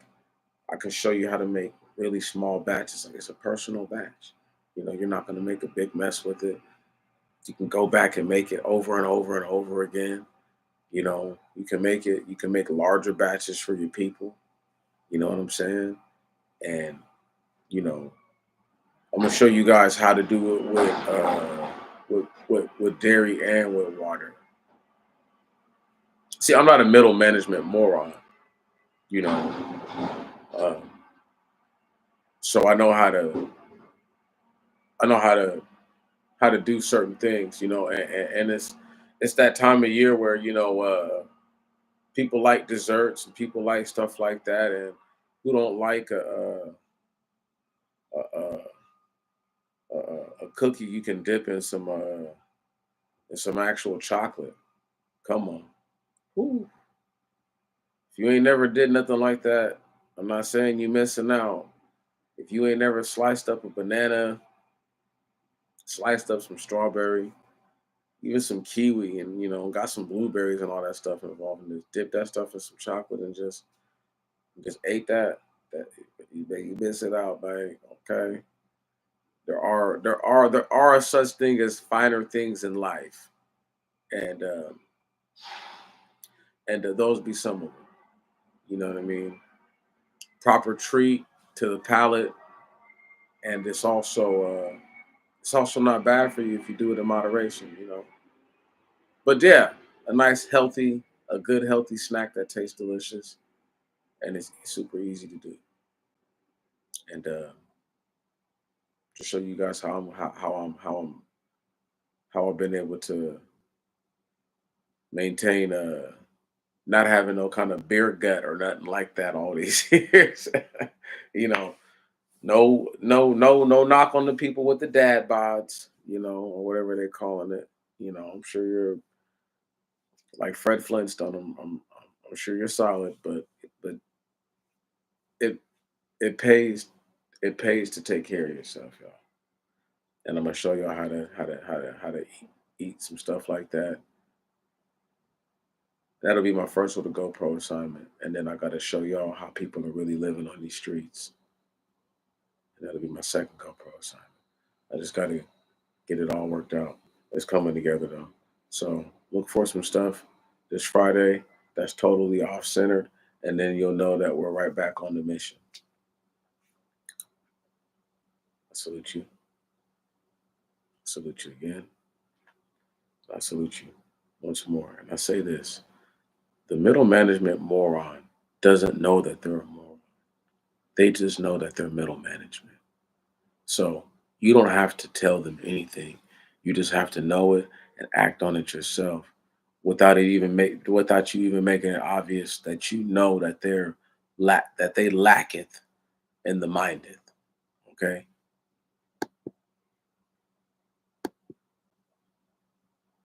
I can show you how to make really small batches. Like it's a personal batch. You're not going to make a big mess with it. You can go back and make it over and over and over again. You can make larger batches for your people. You know what I'm saying? And you know, I'm gonna show you guys how to do it with dairy and with water. See, I'm not a middle management moron, you know, uh, so I know how to do certain things, and it's that time of year where people like desserts and people like stuff like that, and who don't like a, a cookie you can dip in some actual chocolate. Come on. Whew. If you ain't never did nothing like that, I'm not saying you missing out. If you ain't never sliced up a banana, sliced up some strawberry, even some kiwi, and got some blueberries and all that stuff involved, and just dip that stuff in some chocolate and just ate that you miss it out, man. Okay. There are such thing as finer things in life, and those be some of them. You know what I mean? Proper treat to the palate, and it's also not bad for you if you do it in moderation. But yeah, a nice a good healthy snack that tastes delicious, and it's super easy to do. And to show you guys how I've been able to maintain not having no kind of beer gut or nothing like that all these years. you know, no knock on the people with the dad bods, or whatever they're calling it. I'm sure you're like Fred Flintstone. I'm sure you're solid, but it it pays to take care of yourself, y'all. And I'm gonna show y'all how to eat some stuff like that. That'll be my first little GoPro assignment, and then I gotta show y'all how people are really living on these streets. And that'll be my second GoPro assignment. I just gotta get it all worked out. It's coming together though. So look for some stuff this Friday that's totally off centered. and then you'll know that we're right back on the mission. I salute you. I salute you again. I salute you once more. And I say this: the middle management moron doesn't know that they're a moron. They just know that they're middle management. So you don't have to tell them anything. You just have to know it and act on it yourself without you even making it obvious that you know that that they lacketh in the mindeth. Okay.